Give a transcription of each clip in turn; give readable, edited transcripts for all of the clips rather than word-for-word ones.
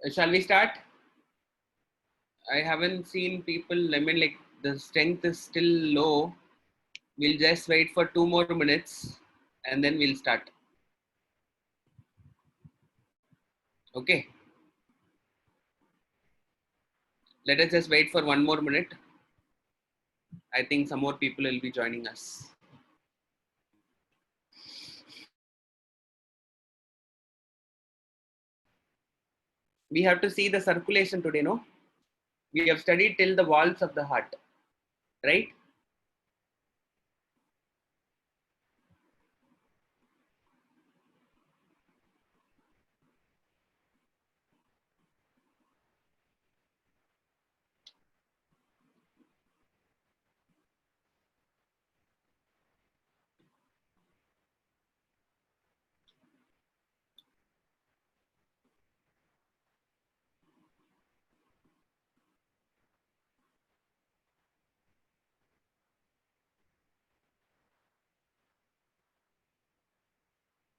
Shall we start? I haven't seen people. I mean, like the strength is still low. We'll just wait for 2 more minutes and then we'll start. Okay. Let us just wait for 1 more minute. I think some more people will be joining us. We have to see the circulation today, no? We have studied till the walls of the heart, right?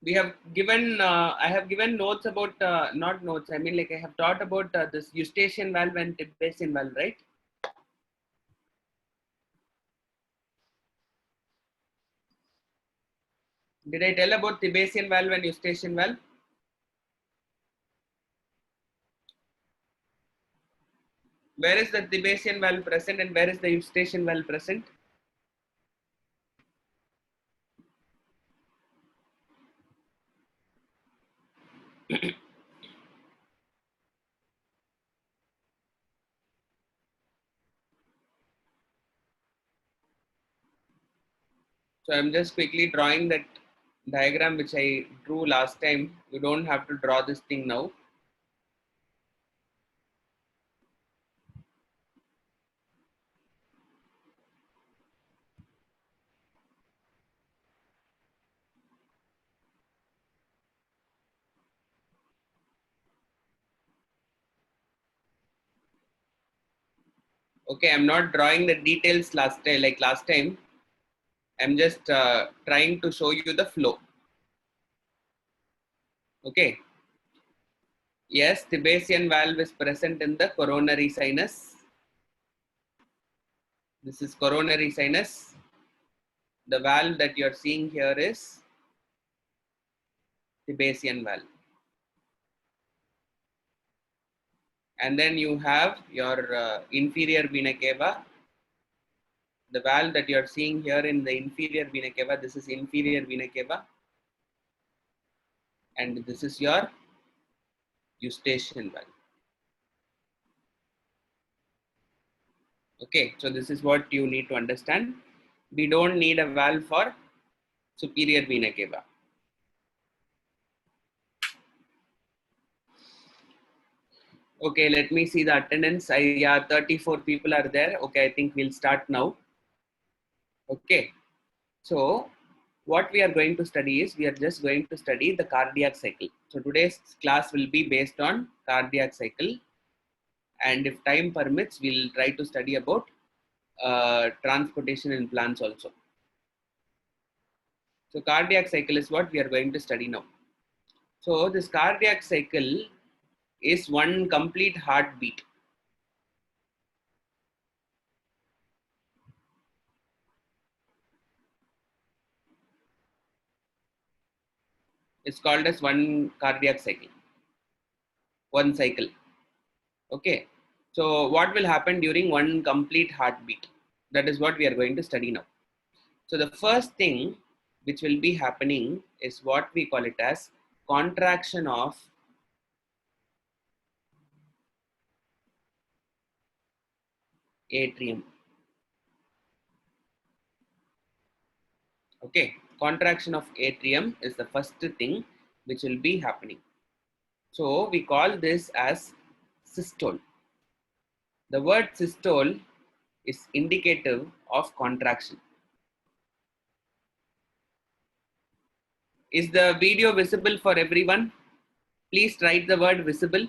We have given, I have given notes about, not notes, I mean, like I have taught about this eustachian valve and Tibetan valve, right? Did I tell about Tibetan valve and eustachian valve? Where is the Tibetan valve present and where is the eustachian valve present? So I'm just quickly drawing that diagram which I drew last time. You don't have to draw this thing now. Okay, I'm not drawing the details last time, like last time. I'm just trying to show you the flow. Okay. Yes, Tibetan valve is present in the coronary sinus. This is coronary sinus. The valve that you're seeing here is Tibetan valve. And then you have your inferior vena cava. The valve that you're seeing here in the inferior vena cava, this is inferior vena cava. And this is your eustachian valve. Okay, so this is what you need to understand. We don't need a valve for superior vena cava. Okay, let me see the attendance. Yeah, 34 people are there. Okay, I think we'll start now. Okay, so what we are going to study is we are just going to study the cardiac cycle. So today's class will be based on cardiac cycle, and if time permits, we'll try to study about transportation in plants also. So cardiac cycle is what we are going to study now. So this cardiac cycle is one complete heartbeat. It's called as one cardiac cycle, one cycle. Okay. So what will happen during one complete heartbeat? That is what we are going to study now. So the first thing which will be happening is what we call it as contraction of atrium. Okay, contraction of atrium is the first thing which will be happening. So we call this as systole. The word systole is indicative of contraction. Is the video visible for everyone? Please write the word visible.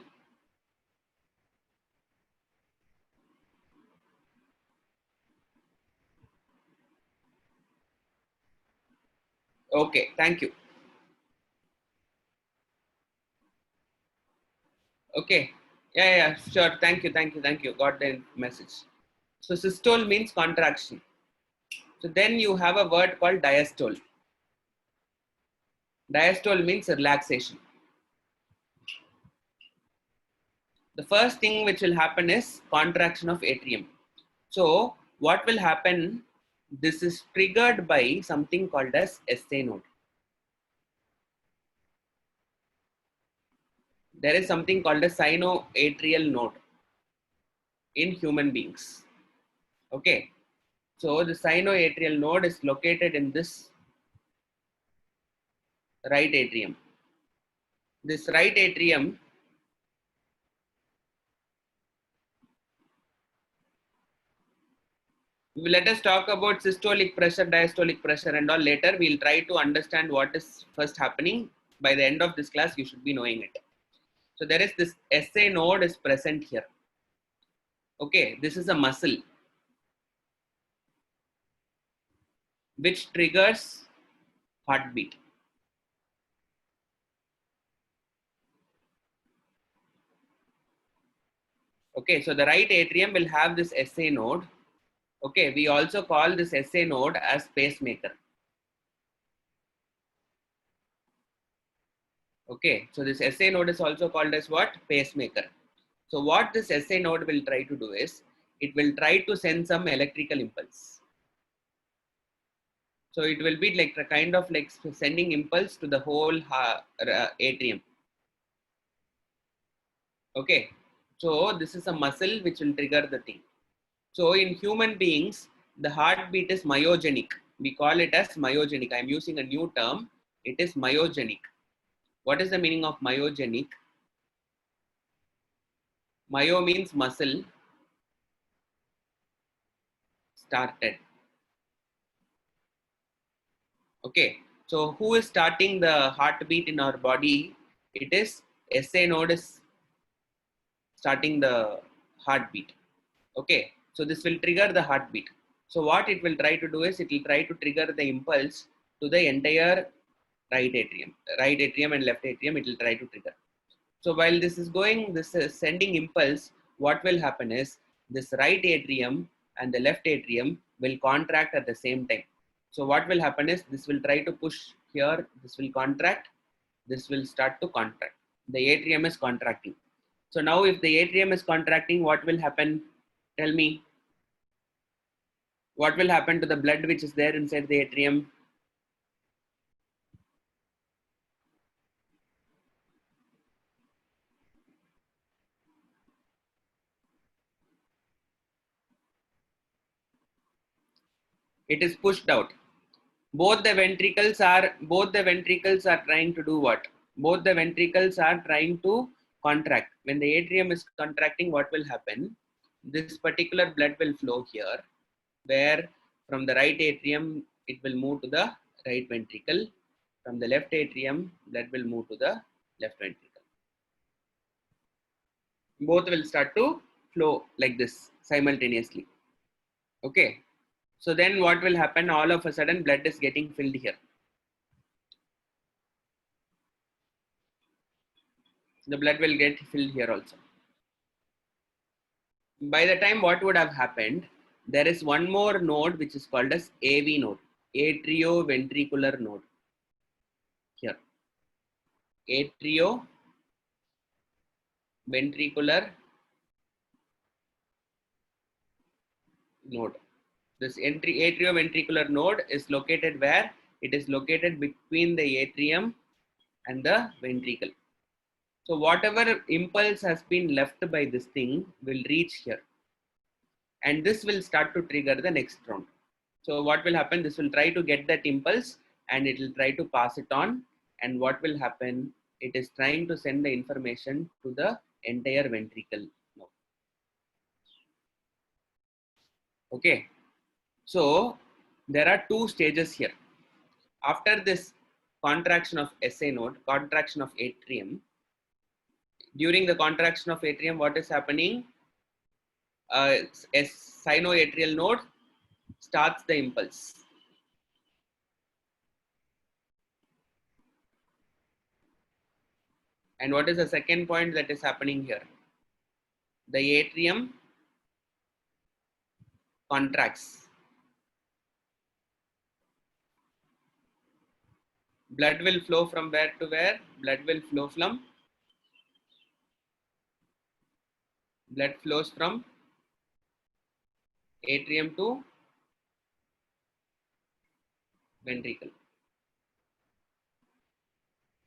Okay, thank you. Okay, Yeah, sure. Thank you. Got the message. So systole means contraction. So then you have a word called diastole. Diastole means relaxation. The first thing which will happen is contraction of atrium. So what will happen? This is triggered by something called as SA node. There is something called a sinoatrial node in human beings. Okay. So the sinoatrial node is located in this right atrium. This right atrium, let us talk about systolic pressure, diastolic pressure and all later. We'll try to understand what is first happening. By the end of this class, you should be knowing it. So there is this SA node is present here. Okay, this is a muscle which triggers heartbeat. Okay, so the right atrium will have this SA node. Okay, we also call this SA node as pacemaker. Okay, so this SA node is also called as what? Pacemaker. So what this SA node will try to do is, it will try to send some electrical impulse. So it will be like a kind of like sending impulse to the whole atrium. Okay, so this is a muscle which will trigger the thing. So in human beings, the heartbeat is myogenic. We call it as myogenic. I am using a new term. It is myogenic. What is the meaning of myogenic? Myo means muscle, started. Okay, so who is starting the heartbeat in our body? It is SA node is starting the heartbeat. Okay, so this will trigger the heartbeat. So what it will try to do is, it will try to trigger the impulse to the entire right atrium and left atrium. It will try to trigger. So while this is going, this is sending impulse, what will happen is this right atrium and the left atrium will contract at the same time. So what will happen is, this will try to push here, this will contract, this will start to contract. The atrium is contracting. So now if the atrium is contracting, what will happen? Tell me, what will happen to the blood which is there inside the atrium? It is pushed out. Both the ventricles are trying to do what? Both the ventricles are trying to contract. When the atrium is contracting, what will happen? This particular blood will flow here, where from the right atrium it will move to the right ventricle. From the left atrium, blood will move to the left ventricle. Both will start to flow like this simultaneously. Okay, so then what will happen? All of a sudden blood is getting filled here. The blood will get filled here also. By the time what would have happened, there is one more node which is called as AV node, atrioventricular node here. Atrioventricular node. This atrioventricular node is located where? It is located between the atrium and the ventricle. So whatever impulse has been left by this thing will reach here, and this will start to trigger the next round. So what will happen? This will try to get that impulse and it will try to pass it on. And what will happen? It is trying to send the information to the entire ventricle. Okay. So there are two stages here. After this contraction of SA node, contraction of atrium, during the contraction of atrium, what is happening? A sinoatrial node starts the impulse. And what is the second point that is happening here? the atrium contracts. Blood will flow from where to where? Blood flows from atrium to ventricle.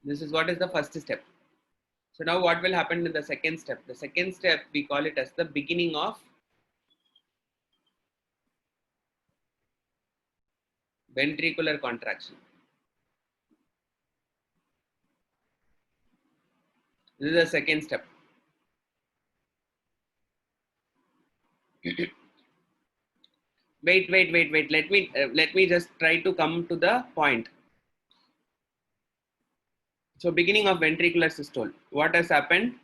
This is what is the first step. So now what will happen in the second step? The second step, we call it as the beginning of ventricular contraction. This is the second step. Wait. Let me just try to come to the point. So beginning of ventricular systole. What has happened?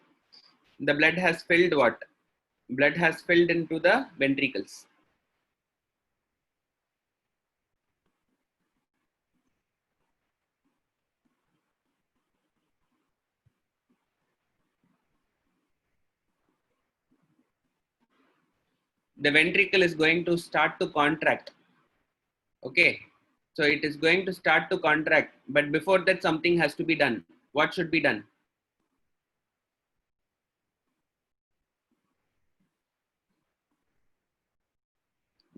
The blood has filled what? Blood has filled into the ventricles. The ventricle is going to start to contract. Okay. So it is going to start to contract. But before that, something has to be done. What should be done?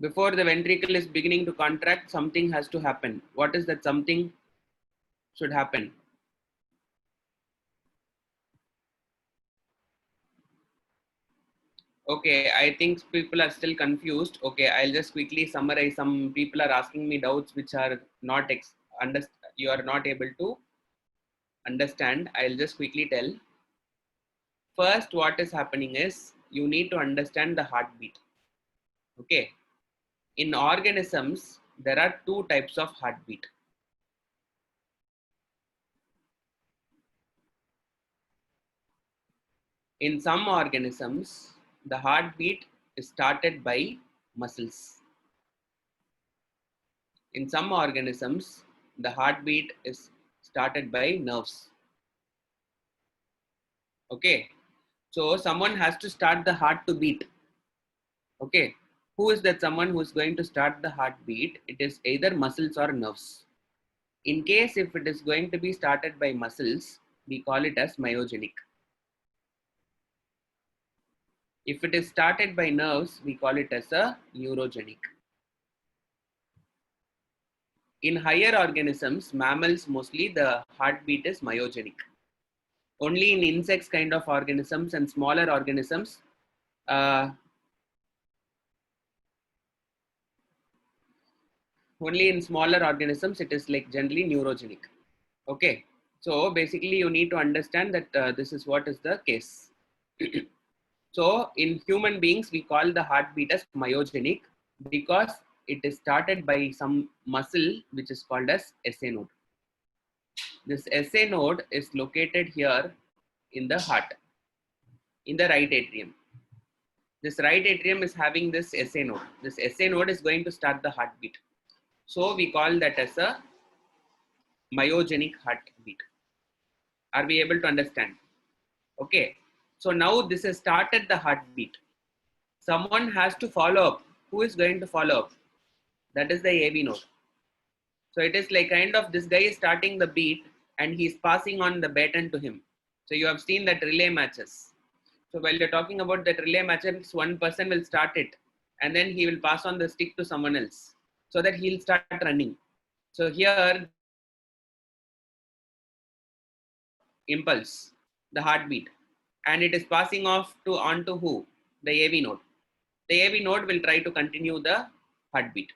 Before the ventricle is beginning to contract, something has to happen. What is that something should happen? Okay, I think people are still confused. Okay, I'll just quickly summarize. Some people are asking me doubts which are not you are not able to understand. I'll just quickly tell. First, what is happening is you need to understand the heartbeat. Okay, in organisms, there are two types of heartbeat. In some organisms, the heartbeat is started by muscles. In some organisms, the heartbeat is started by nerves. Okay, so someone has to start the heart to beat. Okay, who is that someone who is going to start the heartbeat? It is either muscles or nerves. In case if it is going to be started by muscles, we call it as myogenic. If it is started by nerves, we call it as a neurogenic. In higher organisms, mammals mostly, the heartbeat is myogenic. Only in insects kind of organisms and smaller organisms, only in smaller organisms, it is like generally neurogenic. Okay. So basically you need to understand that this is what is the case. So in human beings, we call the heartbeat as myogenic because it is started by some muscle which is called as SA node. This SA node is located here in the heart, in the right atrium. This right atrium is having this SA node. This SA node is going to start the heartbeat. So we call that as a myogenic heartbeat. Are we able to understand? Okay. So now this has started the heartbeat. Someone has to follow up. Who is going to follow up? That is the AV node. So it is like kind of this guy is starting the beat and he's passing on the baton to him. So you have seen that relay matches. So while you're talking about that relay matches, one person will start it and then he will pass on the stick to someone else so that he'll start running. So here, impulse, the heartbeat, and it is passing off to on to who? The AV node. The AV node will try to continue the heartbeat.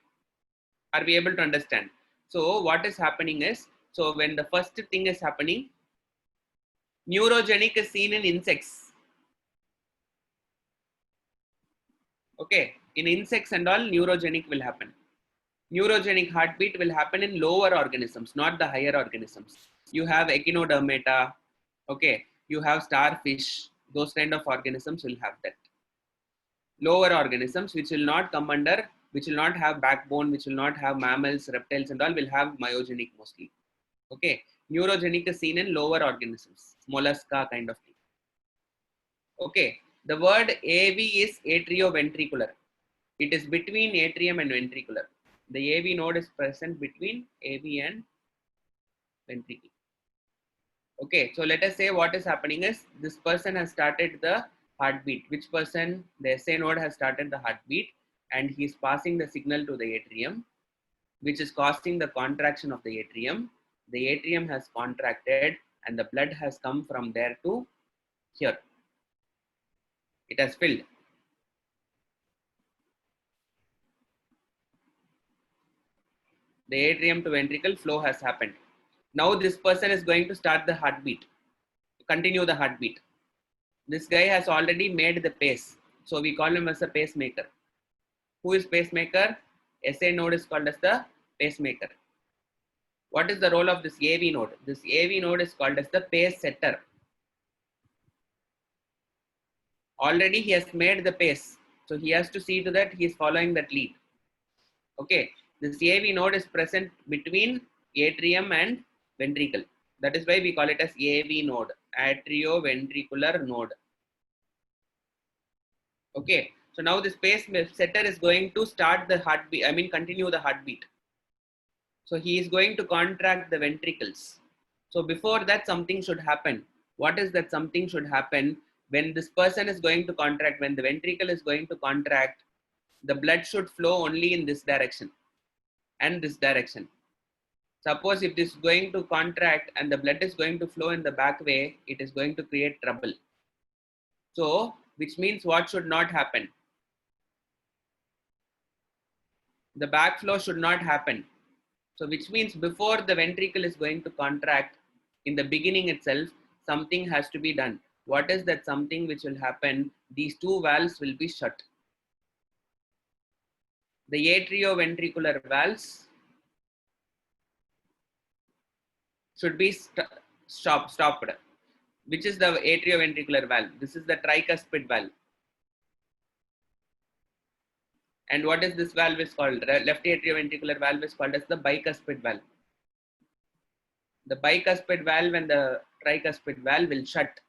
Are we able to understand? So what is happening is, so when the first thing is happening, neurogenic is seen in insects. Okay, in insects and all, neurogenic will happen. Neurogenic heartbeat will happen in lower organisms, not the higher organisms. You have echinodermata, okay, you have starfish, those kind of organisms will have that. Lower organisms which will not come under, which will not have backbone, which will not have mammals, reptiles and all will have myogenic mostly. Okay, neurogenic is seen in lower organisms, mollusca kind of thing. Okay, The word AV is atrioventricular. It is between atrium and ventricular. The AV node is present between AV and ventricle. Okay, so let us say what is happening is this person has started the heartbeat. Which person? The SA node has started the heartbeat and he is passing the signal to the atrium, which is causing the contraction of the atrium. The atrium has contracted and the blood has come from there to here. It has filled. The atrium to ventricle flow has happened. Now this person is going to start the heartbeat, continue the heartbeat. This guy has already made the pace. So we call him as a pacemaker. Who is pacemaker? SA node is called as the pacemaker. What is the role of this AV node? This AV node is called as the pace setter. Already he has made the pace. So he has to see to that he is following that lead. Okay. This AV node is present between atrium and ventricle. That is why we call it as AV node, atrioventricular node. Okay. So now this pace setter is going to start the heartbeat, continue the heartbeat. So he is going to contract the ventricles. So before that, something should happen. What is that something should happen? When this person is going to contract, when the ventricle is going to contract, the blood should flow only in this direction and this direction. Suppose if this is going to contract and the blood is going to flow in the back way, it is going to create trouble. So, which means what should not happen? The backflow should not happen. So which means before the ventricle is going to contract, in the beginning itself, something has to be done. What is that something which will happen? These two valves will be shut. The atrioventricular valves should be stopped. Which is the atrioventricular valve? This is the tricuspid valve. And what is this valve is called? Left atrioventricular valve is called as the bicuspid valve. The bicuspid valve and the tricuspid valve will shut.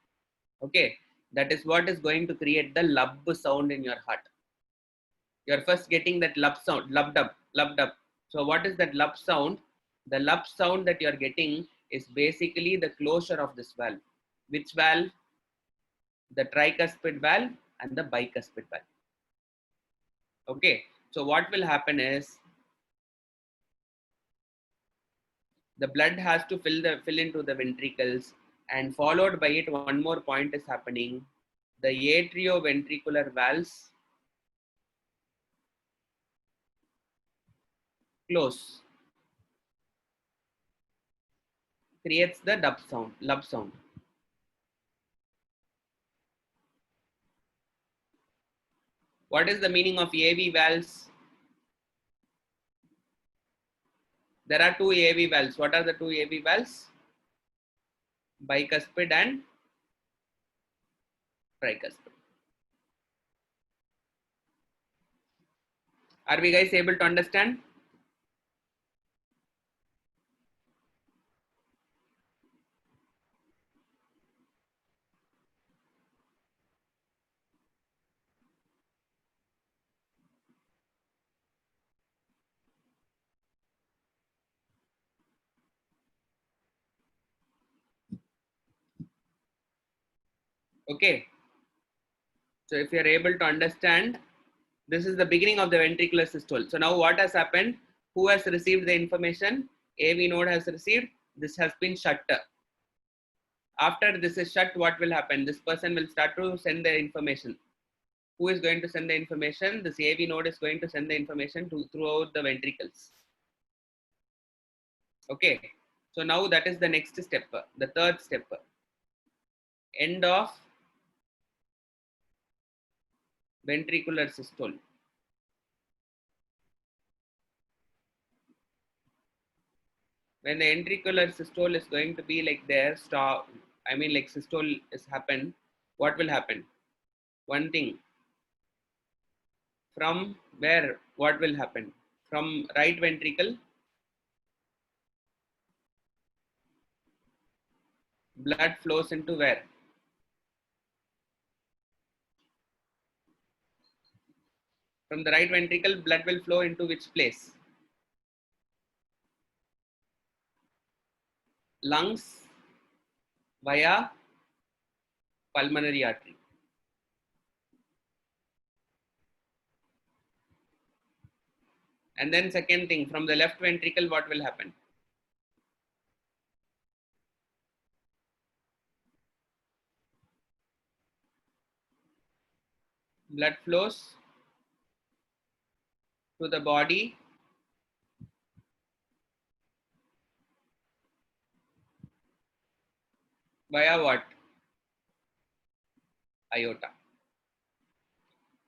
Okay, that is what is going to create the lub sound in your heart. You're first getting that lub sound, lubbed up. So what is that lub sound? The lub sound that you're getting is basically the closure of this valve. Which valve? The tricuspid valve and the bicuspid valve. Okay, so what will happen is the blood has to fill into the ventricles, and followed by it one more point is happening. The atrioventricular valves close, creates the lub sound. What is the meaning of AV valves? There are two AV valves. What are the two AV valves? Bicuspid and tricuspid. Are we guys able to understand? Okay. So if you are able to understand, this is the beginning of the ventricular systole. So now what has happened? Who has received the information? AV node has received. This has been shut. After this is shut, what will happen? This person will start to send the information. Who is going to send the information? This AV node is going to send the information throughout the ventricles. Okay. So now that is the next step, the third step. End of ventricular systole. When the ventricular systole is going to be like there, like systole is happen, what will happen? One thing, from where, what will happen? From right ventricle, blood flows into where? From the right ventricle, blood will flow into which place? Lungs via pulmonary artery. And then second thing, from the left ventricle, what will happen? Blood flows to the body via what? Aorta.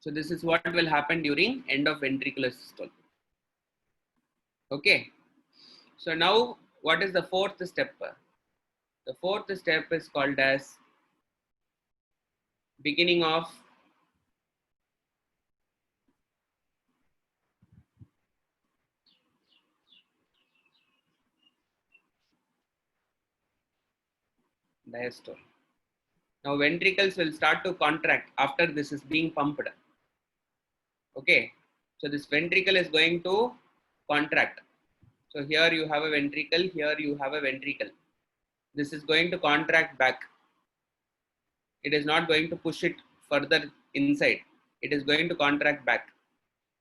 So this is what will happen during end of ventricular systole. Okay. So now what is the fourth step? The fourth step is called as beginning of diastole. Now ventricles will start to contract after this is being pumped. Okay. So this ventricle is going to contract. So here you have a ventricle, here you have a ventricle. This is going to contract back. It is not going to push it further inside. It is going to contract back.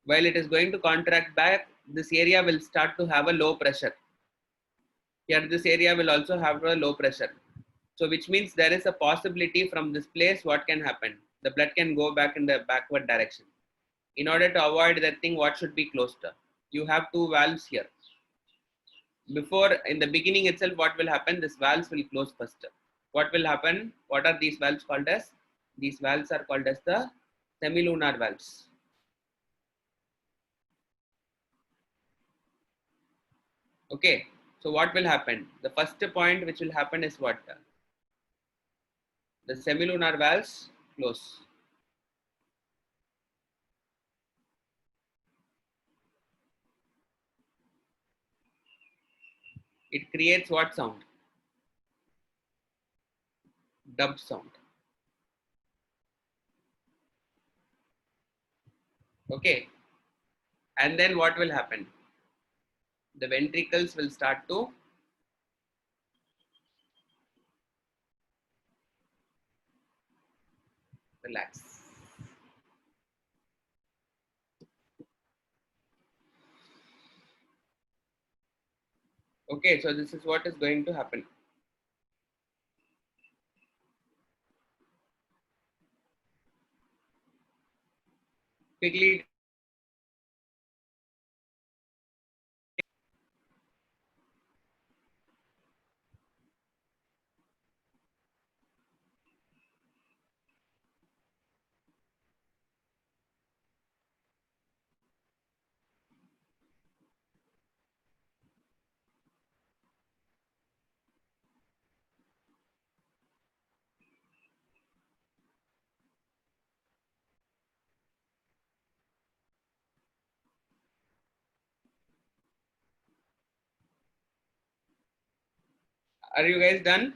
While it is going to contract back, this area will start to have a low pressure. Here this area will also have a low pressure. So which means there is a possibility from this place what can happen? The blood can go back in the backward direction. In order to avoid that thing, what should be closed? You have two valves here. Before, in the beginning itself, what will happen? This valves will close first. What will happen? What are these valves called as? These valves are called as the semilunar valves. Okay. So what will happen? The first point which will happen is what? The semilunar valves close. It creates what sound? Dub sound. Okay. And then what will happen? The ventricles will start to relax. Okay, so this is what is going to happen. Quickly, are you guys done?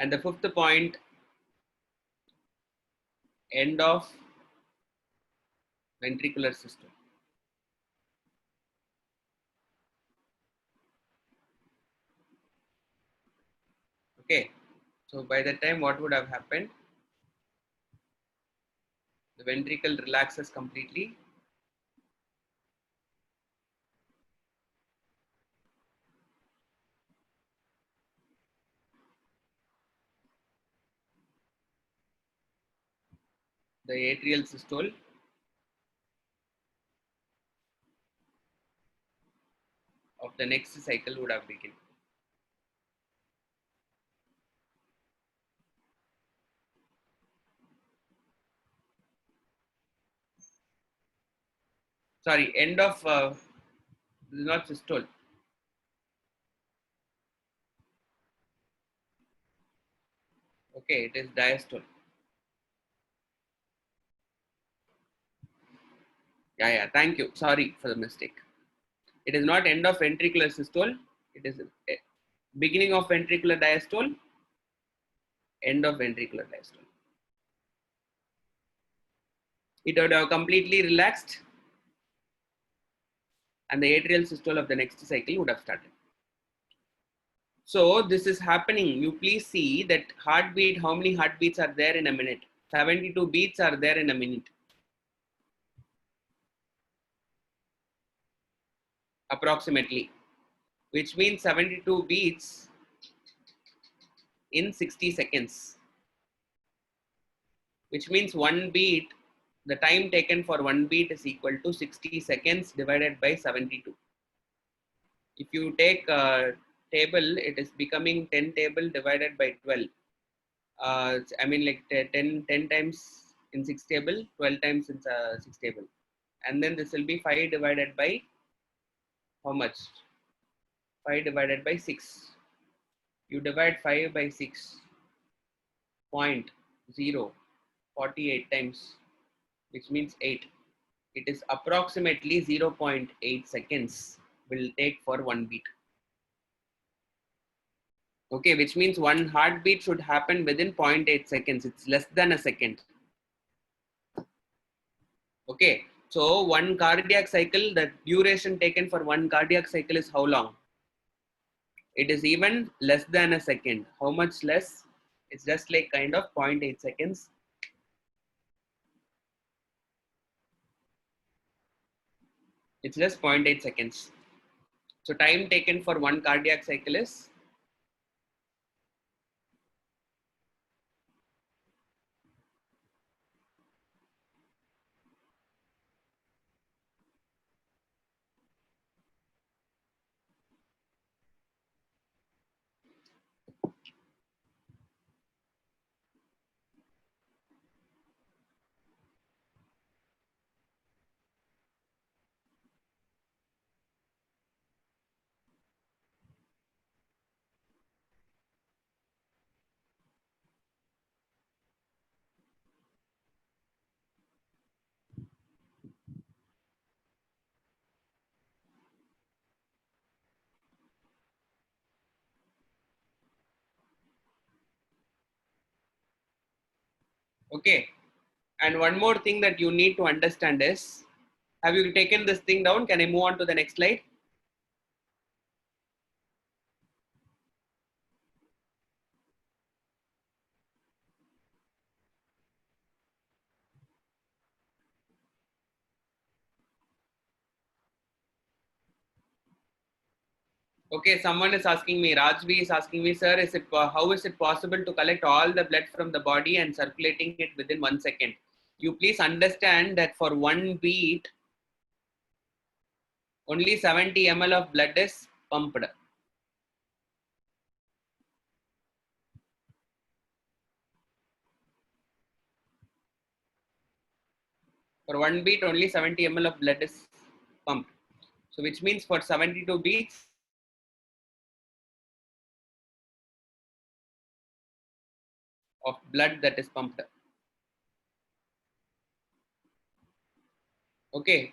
And the fifth point, end of ventricular system. Okay, so by the time what would have happened? The ventricle relaxes completely. the atrial systole of the next cycle would have begun. Sorry, end of this is not systole. Okay, it is diastole. Yeah. Thank you. Sorry for the mistake. It is not end of ventricular systole. It is beginning of ventricular diastole, end of ventricular diastole. It would have completely relaxed, and the atrial systole of the next cycle would have started. So this is happening. You please see that heartbeat, how many heartbeats are there in a minute? 72 beats are there in a minute. Approximately. Which means 72 beats in 60 seconds. Which means one beat, the time taken for one beat is equal to 60 seconds divided by 72. If you take a table, it is becoming 10 table divided by 12. I mean like 10 times in 6 table, 12 times in 6 table. And then this will be 5 divided by how much? 5 divided by 6. You divide 5 by 6. 0.048 times, which means 8. It is approximately 0.8 seconds will take for one beat. Okay, which means one heartbeat should happen within 0.8 seconds. It's less than a second. Okay, so one cardiac cycle, the duration taken for one cardiac cycle is how long? It is even less than a second. How much less? It's just like kind of 0.8 seconds. It's just 0.8 seconds. So time taken for one cardiac cycle is okay. And one more thing that you need to understand is, have you taken this thing down? Can I move on to the next slide? Okay, someone is asking me, Rajvi is asking me, sir, how is it possible to collect all the blood from the body and circulating it within 1 second? You please understand that for one beat, only 70 ml of blood is pumped. For one beat, only 70 ml of blood is pumped. So which means for 72 beats, of blood that is pumped. Okay,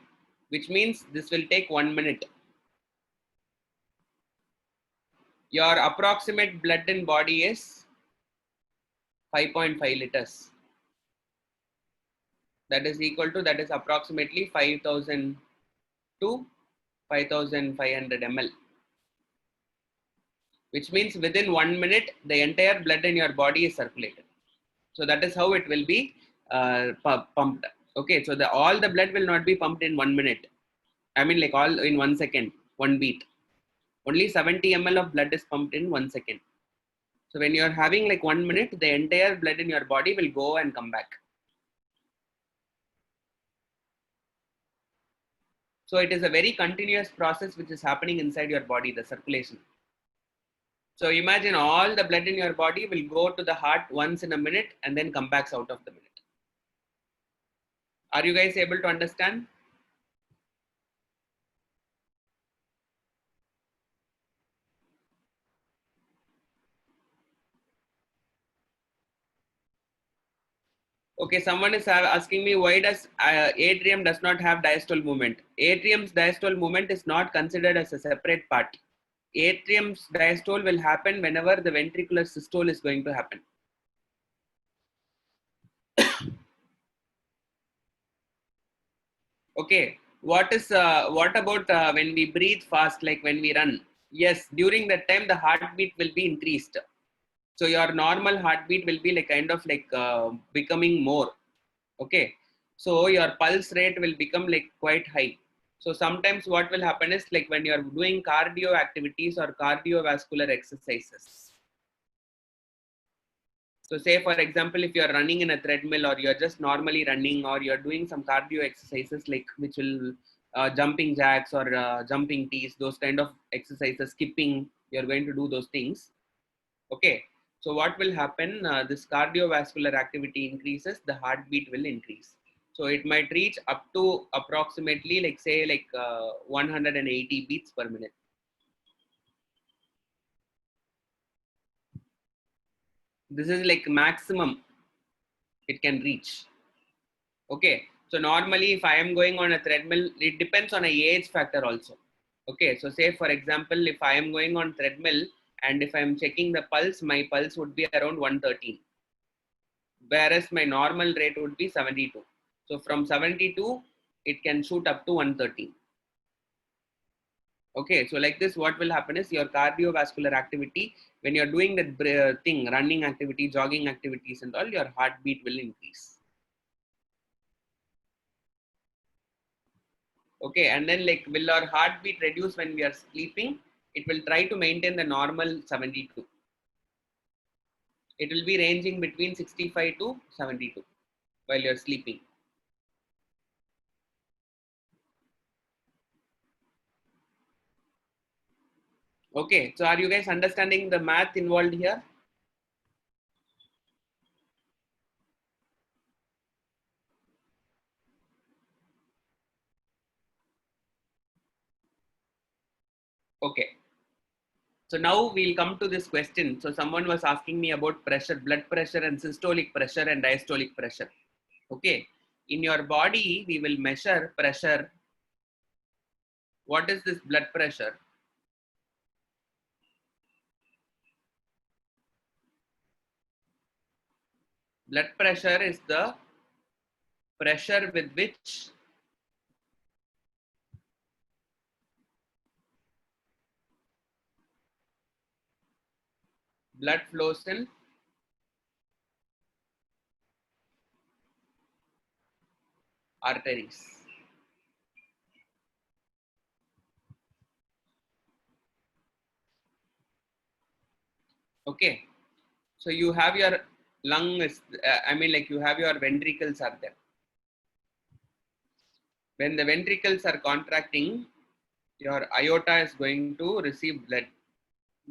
which means this will take 1 minute. Your approximate blood in body is 5.5 liters. That is equal to, that is approximately 5,000 to 5,500 ml. Which means within 1 minute, the entire blood in your body is circulated. So that is how it will be pumped. Okay, so all the blood will not be pumped in 1 minute. I mean like all in 1 second, one beat. Only 70 ml of blood is pumped in 1 second. So when you are having like 1 minute, the entire blood in your body will go and come back. So it is a very continuous process which is happening inside your body, the circulation. So imagine all the blood in your body will go to the heart once in a minute and then come back out of the minute. Are you guys able to understand? Okay, someone is asking me why does atrium does not have diastole movement. Atrium's diastole movement is not considered as a separate part. Atrium's diastole will happen whenever the ventricular systole is going to happen. Okay, what about when we breathe fast, like when we run? Yes, during that time the heartbeat will be increased. So your normal heartbeat will be like kind of like becoming more. Okay, so your pulse rate will become like quite high. So sometimes what will happen is like when you are doing cardio activities or cardiovascular exercises. So say for example, if you are running in a treadmill or you're just normally running or you're doing some cardio exercises like which will jumping jacks or jumping tees, those kind of exercises, skipping, you're going to do those things. Okay. So what will happen? This cardiovascular activity increases, the heartbeat will increase. So it might reach up to approximately like say like 180 beats per minute. This is like maximum it can reach. Okay. So normally if I am going on a treadmill, it depends on a age factor also. Okay. So say for example, if I am going on treadmill and if I am checking the pulse, my pulse would be around 113. Whereas my normal rate would be 72. So from 72, it can shoot up to 130. Okay, so like this, what will happen is your cardiovascular activity, when you're doing that thing, running activity, jogging activities and all, your heartbeat will increase. Okay, and then like will our heartbeat reduce when we are sleeping? It will try to maintain the normal 72. It will be ranging between 65 to 72 while you're sleeping. Okay, so are you guys understanding the math involved here? Okay. So now we'll come to this question. So someone was asking me about pressure, blood pressure and systolic pressure and diastolic pressure. Okay. In your body, we will measure pressure. What is this blood pressure? Blood pressure is the pressure with which blood flows in arteries. Okay. So you have your lung is, I mean like you have your ventricles are there. When the ventricles are contracting, your aorta is going to receive blood.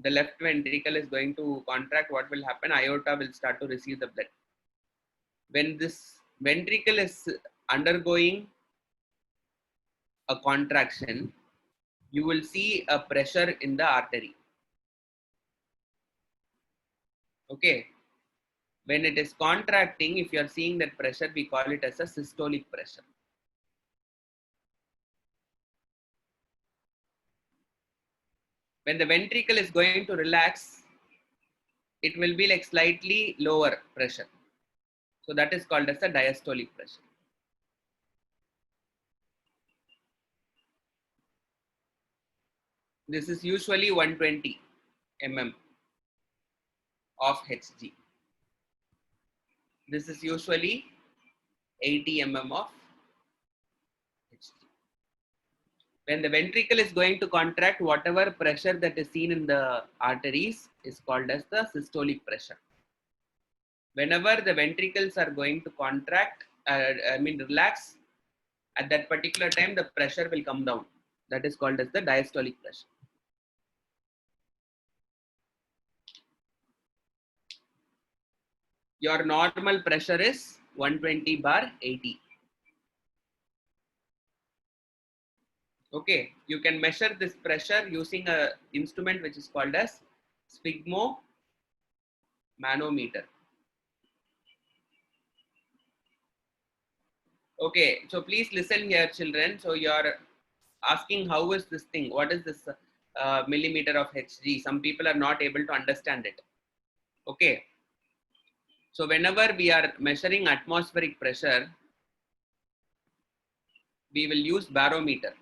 The left ventricle is going to contract. What will happen? Aorta will start to receive the blood. When this ventricle is undergoing a contraction, you will see a pressure in the artery. Okay. When it is contracting, if you are seeing that pressure, we call it as a systolic pressure. When the ventricle is going to relax, it will be like slightly lower pressure. So that is called as a diastolic pressure. This is usually 120 mm of Hg. This is usually 80 mm of Hg. When the ventricle is going to contract, whatever pressure that is seen in the arteries is called as the systolic pressure. Whenever the ventricles are going to contract, relax, At that particular time, the pressure will come down. That is called as the diastolic pressure. Your normal pressure is 120/80. Okay, you can measure this pressure using a instrument which is called as sphygmomanometer. Okay, so please listen here, children. So you're asking how is this thing? What is this millimeter of Hg? Some people are not able to understand it. Okay, so whenever we are measuring atmospheric pressure, we will use barometer.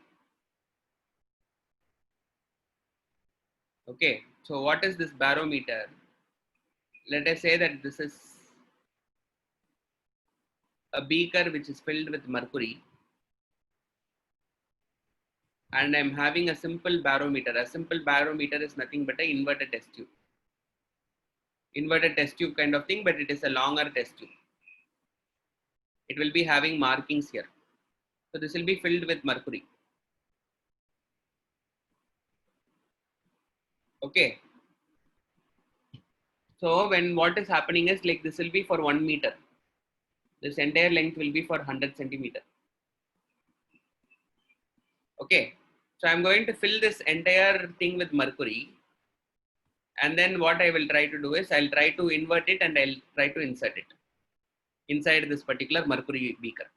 Okay, so what is this barometer? Let us say that this is a beaker which is filled with mercury, and I'm having a simple barometer. A simple barometer is nothing but an inverted test tube. Inverted test tube kind of thing, but it is a longer test tube. It will be having markings here. So this will be filled with mercury. Okay. So when what is happening is like this will be for 1 meter. This entire length will be for 100 centimeter. Okay. So I'm going to fill this entire thing with mercury. And then what I will try to do is I'll try to invert it and I'll try to insert it inside this particular mercury beaker.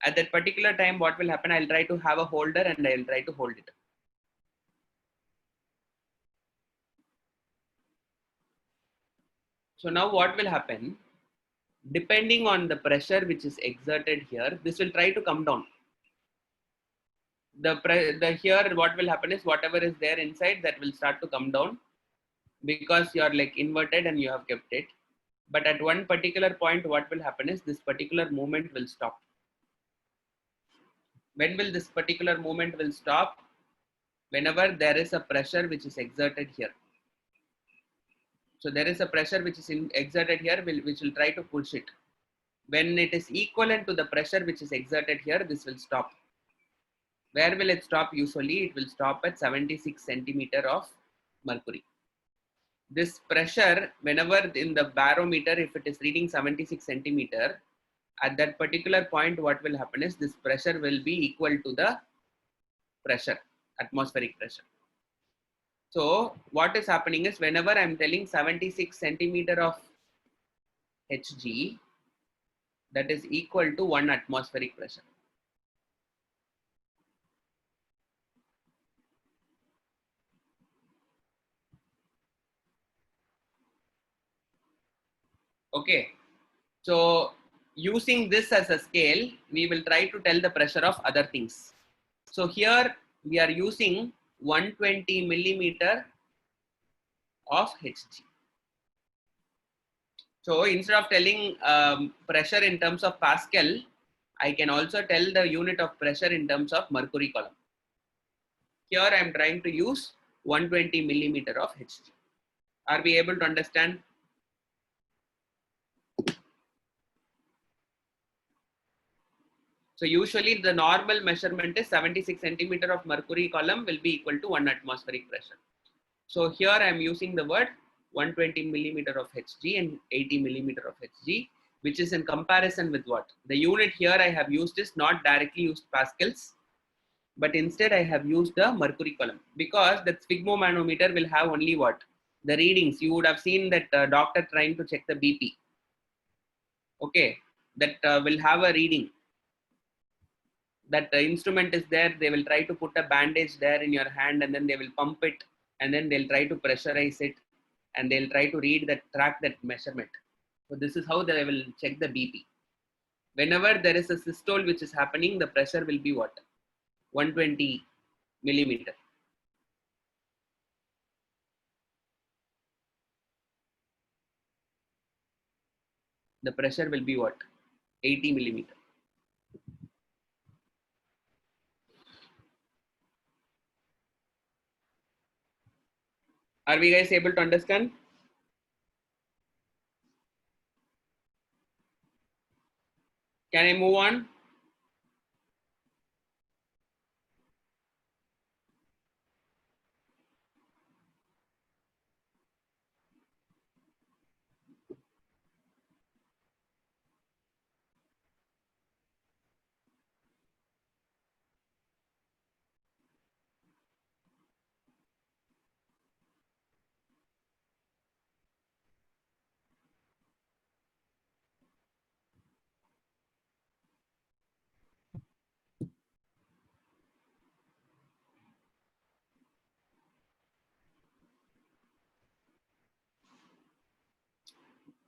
At that particular time, what will happen? I'll try to have a holder and I'll try to hold it. So now what will happen? Depending on the pressure which is exerted here, this will try to come down. The here what will happen is whatever is there inside that will start to come down because you are like inverted and you have kept it. But at one particular point, what will happen is this particular movement will stop. When will this particular movement will stop? Whenever there is a pressure which is exerted here. So there is a pressure which is exerted here, which will try to push it. When it is equivalent to the pressure which is exerted here, this will stop. Where will it stop? Usually it will stop at 76 centimeter of mercury. This pressure, whenever in the barometer, if it is reading 76 centimeter, at that particular point, what will happen is this pressure will be equal to the pressure, atmospheric pressure. So what is happening is whenever I'm telling 76 centimeter of Hg, that is equal to 1 atmospheric pressure. Okay, so using this as a scale, we will try to tell the pressure of other things. So here we are using 120 millimeter of Hg. So instead of telling pressure in terms of Pascal, I can also tell the unit of pressure in terms of mercury column. Here I am trying to use 120 millimeter of Hg. Are we able to understand? So usually the normal measurement is 76 centimeter of mercury column will be equal to 1 atmospheric pressure. So here I am using the word 120 millimeter of Hg and 80 millimeter of Hg, which is in comparison with what? The unit here I have used is not directly used pascals, but instead I have used the mercury column because the sphygmomanometer will have only what? The readings. You would have seen that doctor trying to check the BP. Okay, that will have a reading. That instrument is there, they will try to put a bandage there in your hand and then they will pump it and then they'll try to pressurize it and they'll try to read that, track that measurement. So this is how they will check the BP. Whenever there is a systole which is happening, the pressure will be what? 120 millimeter. The pressure will be what? 80 millimeter. Are we guys able to understand? Can I move on?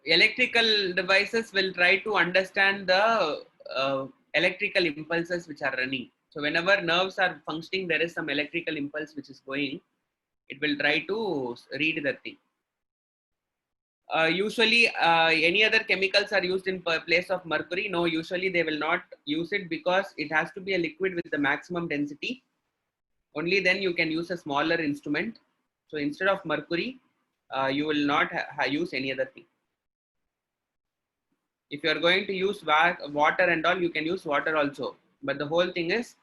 electrical devices will try to understand the electrical impulses which are running. So whenever nerves are functioning, there is some electrical impulse which is going. It will try to read the thing. Usually, any other chemicals are used in place of mercury. No, usually they will not use it because it has to be a liquid with the maximum density. Only then you can use a smaller instrument. So instead of mercury, you will not use any other thing. If you are going to use water and all, you can use water also. But the whole thing is,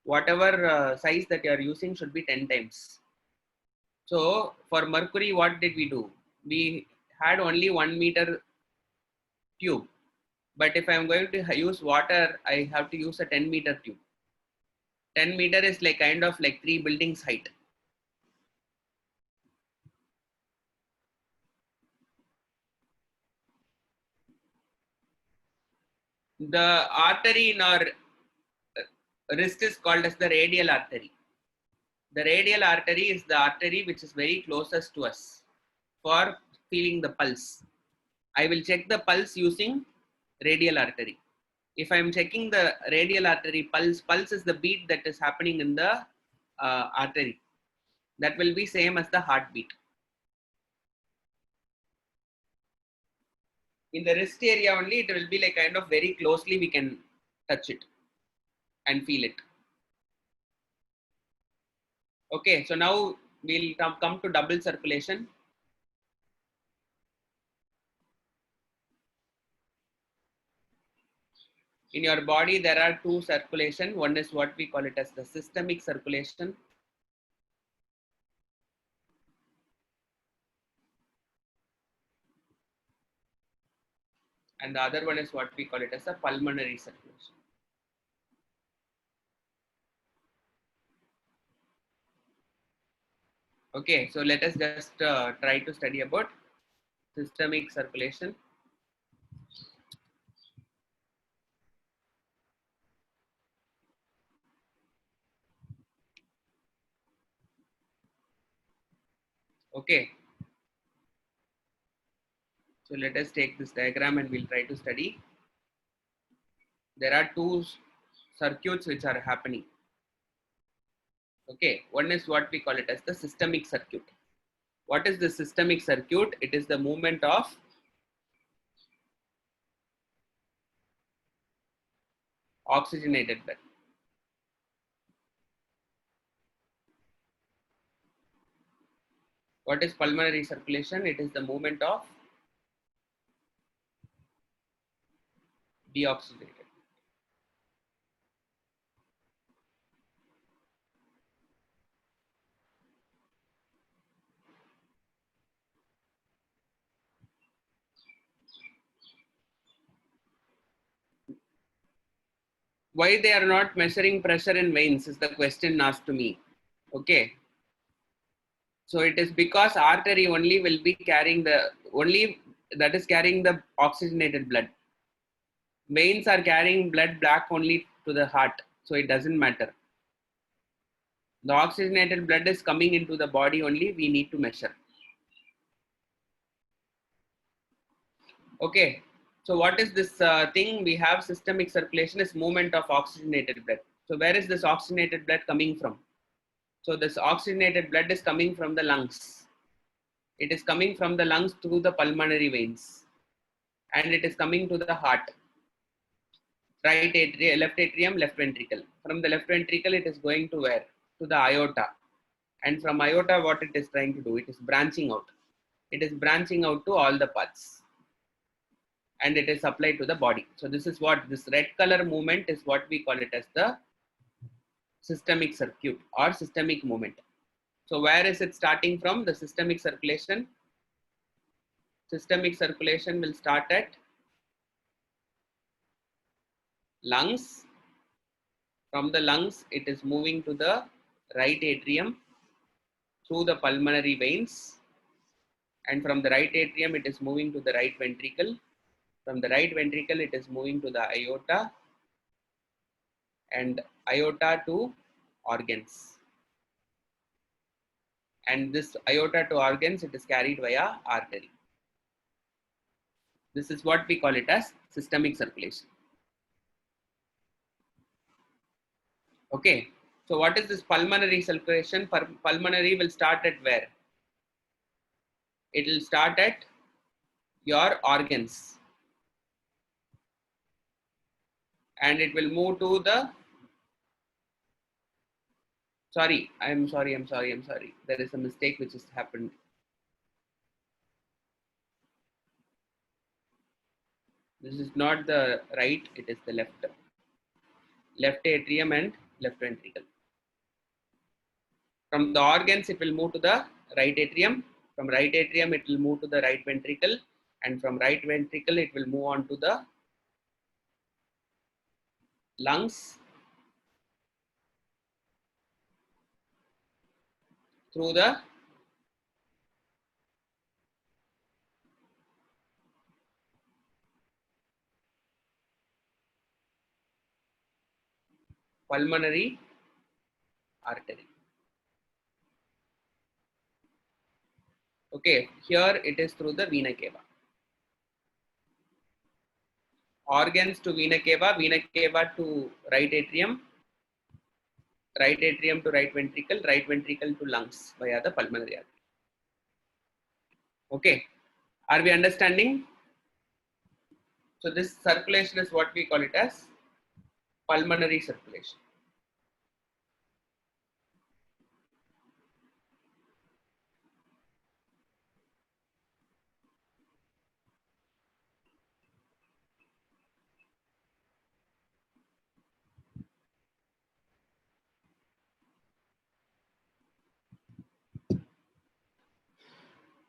whatever size that you are using should be 10 times. So for mercury, what did we do? We had only 1 meter tube. But if I'm going to use water, I have to use a 10-meter tube. 10 meter is like kind of like 3 buildings height. The artery in our wrist is called as the radial artery. The radial artery is the artery which is very closest to us for feeling the pulse. I will check the pulse using radial artery. If I am checking the radial artery pulse is the beat that is happening in the artery. That will be same as the heartbeat. In the wrist area only, it will be like kind of very closely we can touch it and feel it. Okay, so now we'll come to double circulation. In your body, there are two circulation. One is what we call it as the systemic circulation. And the other one is what we call it as a pulmonary circulation. Okay, so let us just try to study about systemic circulation. Okay, so let us take this diagram and we'll try to study. There are two circuits which are happening. Okay, one is what we call it as the systemic circuit. What is the systemic circuit? It is the movement of oxygenated blood. What is pulmonary circulation? It is the movement of deoxygenated. Why they are not measuring pressure in veins is the question asked to me. Okay. So it is because artery only will be carrying the that is carrying the oxygenated blood. Veins are carrying blood back only to the heart, so it doesn't matter. The oxygenated blood is coming into the body only, we need to measure. Okay, so what is this thing? We have systemic circulation is movement of oxygenated blood. So where is this oxygenated blood coming from? So this oxygenated blood is coming from the lungs. It is coming from the lungs through the pulmonary veins. And it is coming to the heart. Right atrium, left atrium, left ventricle. From the left ventricle, it is going to where? To the aorta. And from aorta, what it is trying to do? It is branching out. It is branching out to all the parts. And it is applied to the body. So this is what this red color movement is what we call it as the systemic circuit or systemic movement. So where is it starting from? The systemic circulation. Systemic circulation will start at lungs. From the lungs, it is moving to the right atrium through the pulmonary veins. And from the right atrium, it is moving to the right ventricle. From the right ventricle, it is moving to the aorta. And aorta to organs. And this aorta to organs, it is carried via artery. This is what we call it as systemic circulation. Okay. So what is this pulmonary circulation? Pulmonary will start at where? It will start at your organs. And it will move to the, I'm sorry. There is a mistake which has happened. This is not the right, it is the left. Left atrium and left ventricle. From the organs, it will move to the right atrium. From right atrium, it will move to the right ventricle. And from right ventricle, it will move on to the lungs, through the pulmonary artery. Okay, here it is through the vena cava. Organs to vena cava to right atrium to right ventricle to lungs via the pulmonary artery. Okay, are we understanding? So this circulation is what we call it as pulmonary circulation.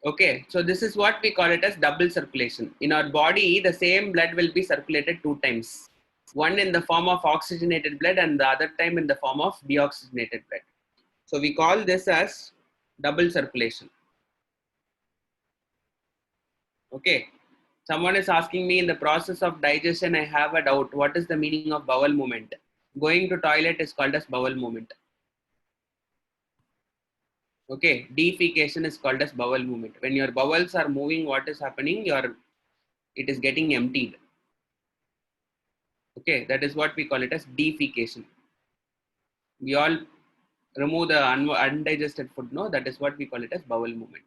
Okay, so this is what we call it as double circulation. In our body, the same blood will be circulated 2 times. One in the form of oxygenated blood and the other time in the form of deoxygenated blood. So we call this as double circulation. Okay, someone is asking me in the process of digestion, I have a doubt. What is the meaning of bowel movement? Going to toilet is called as bowel movement. Okay, defecation is called as bowel movement. When your bowels are moving, what is happening? It is getting emptied. Okay, that is what we call it as defecation. We all remove the undigested food, no? That is what we call it as bowel movement.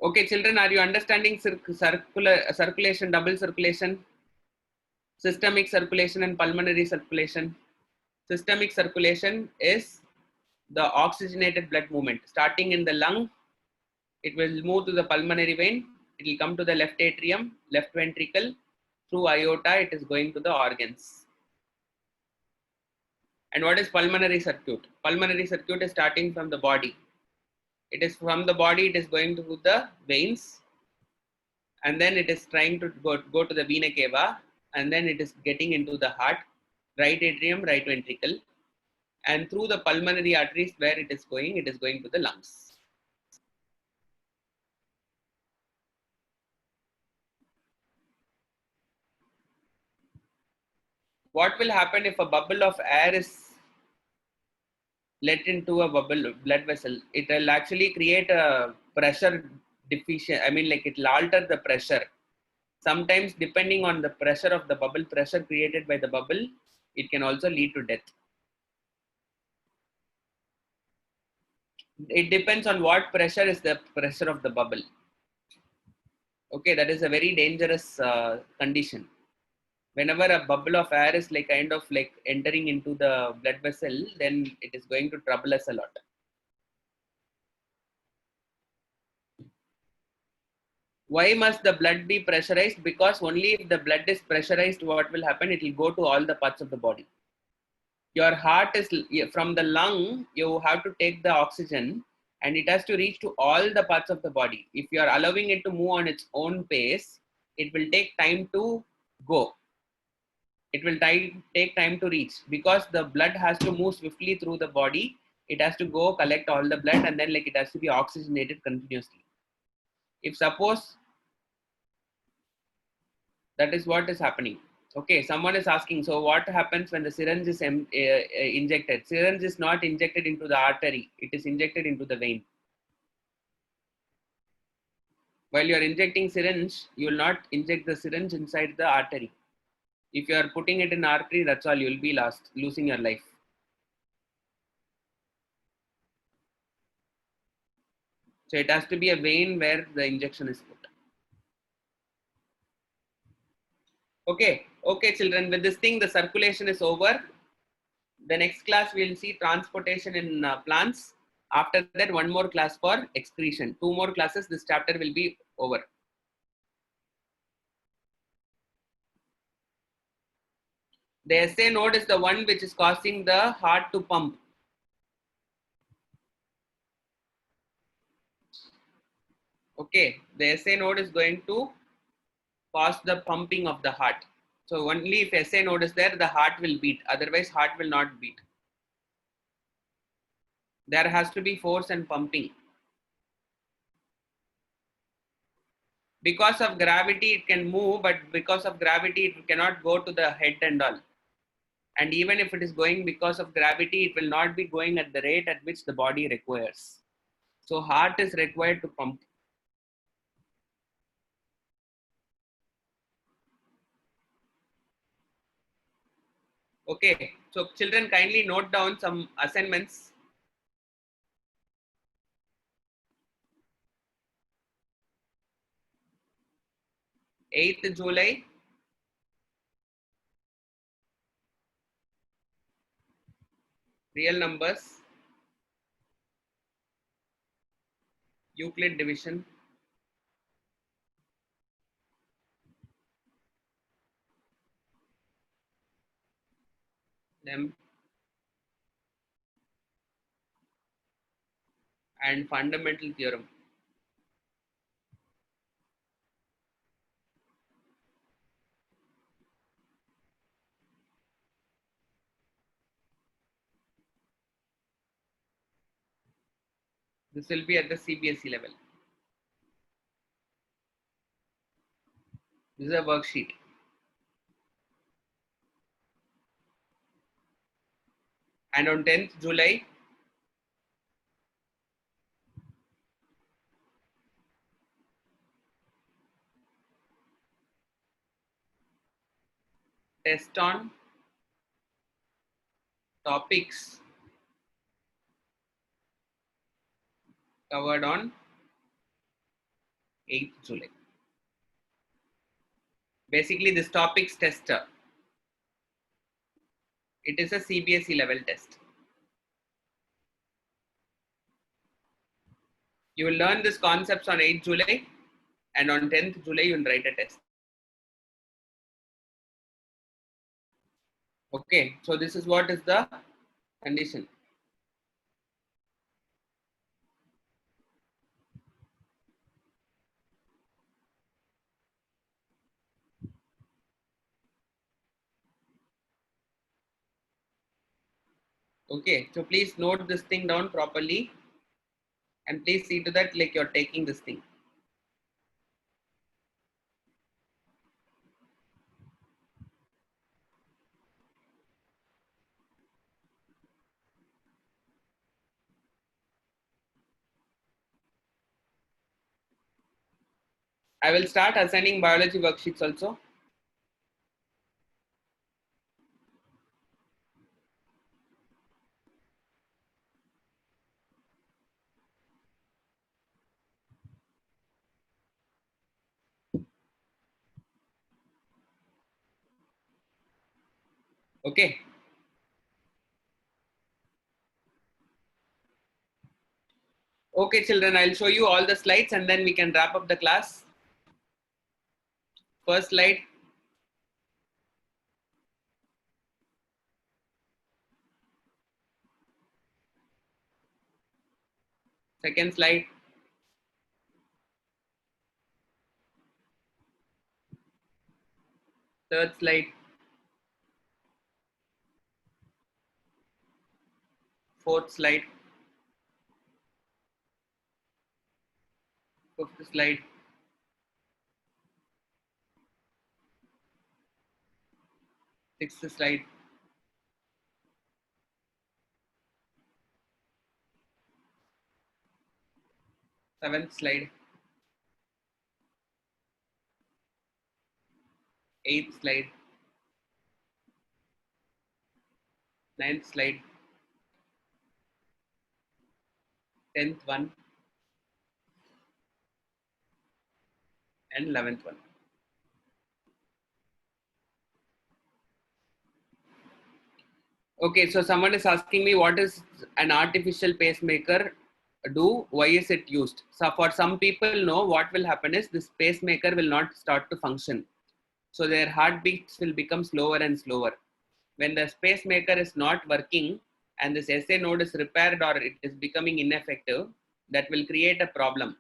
Okay, children, are you understanding circulation, double circulation, systemic circulation and pulmonary circulation? Systemic circulation is the oxygenated blood movement. Starting in the lung, it will move to the pulmonary vein. It will come to the left atrium, left ventricle. Through aorta, it is going to the organs. And what is pulmonary circuit? Pulmonary circuit is starting from the body. It is from the body, it is going to the veins. And then it is trying to go to the vena cava. And then it is getting into the heart, right atrium, right ventricle. And through the pulmonary arteries where it is going to the lungs. What will happen if a bubble of air is let into a blood vessel? It will actually create a pressure deficient. I mean, like it will alter the pressure. Sometimes, depending on the pressure of the bubble, pressure created by the bubble, it can also lead to death. It depends on what pressure is the pressure of the bubble. Okay, that is a very dangerous condition. Whenever a bubble of air is like kind of like entering into the blood vessel, then it is going to trouble us a lot. Why must the blood be pressurized? Because only if the blood is pressurized, what will happen? It will go to all the parts of the body. Your heart is from the lung, you have to take the oxygen and it has to reach to all the parts of the body. If you are allowing it to move on its own pace, it will take time to go. It will take time to reach because the blood has to move swiftly through the body. It has to go collect all the blood and then like it has to be oxygenated continuously. If suppose that is what is happening. Okay, someone is asking, so what happens when the syringe is injected? Syringe is not injected into the artery, it is injected into the vein. While you are injecting syringe, you will not inject the syringe inside the artery. If you are putting it in artery, that's all, you will be losing your life. So it has to be a vein where the injection is put. Okay, children, with this thing, the circulation is over. The next class, we'll see transportation in plants. After that, one more class for excretion. Two more classes, this chapter will be over. The SA node is the one which is causing the heart to pump. Okay, the SA node is going to cause the pumping of the heart. So only if SA node is there, the heart will beat. Otherwise, heart will not beat. There has to be force and pumping. Because of gravity, it can move, but because of gravity, it cannot go to the head and all. And even if it is going because of gravity, it will not be going at the rate at which the body requires. So heart is required to pump. Okay, so children, kindly note down some assignments. 8th July, real numbers, Euclid division, them, and fundamental theorem. This will be at the CBSE level. This is a worksheet. And on 10th July, test on topics covered on 8th July. Basically, this topics tester. It is a CBSE level test. You will learn these concepts on 8th July, and on 10th July, you will write a test. Okay, so this is what is the condition. Okay, so please note this thing down properly, and please see to that like you're taking this thing. I will start assigning biology worksheets also. Okay. Okay, children, I'll show you all the slides and then we can wrap up the class. First slide. Second slide. Third slide. Fourth slide. Fifth slide. 6th slide. 7th slide. 8th slide. 9th slide. 10th one. And 11th one. Okay, so someone is asking me, what is an artificial pacemaker do? Why is it used? So for some people know, what will happen is this pacemaker will not start to function. So their heartbeats will become slower and slower. When the pacemaker is not working and this SA node is repaired or it is becoming ineffective, that will create a problem.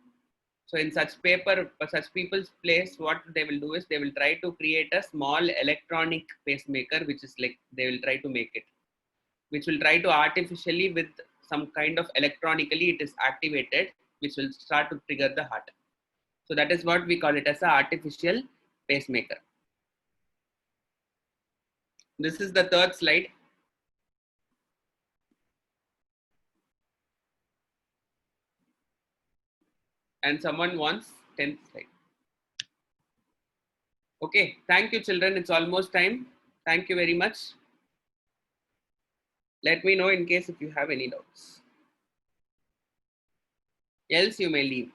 So in such people's place, what they will do is they will try to create a small electronic pacemaker, which is like they will try to make it, which will try to artificially with some kind of electronically it is activated, which will start to trigger the heart. So that is what we call it as an artificial pacemaker. This is the 3rd slide. And someone wants 10th slide. Okay, thank you children. It's almost time. Thank you very much. Let me know in case if you have any doubts. Else you may leave.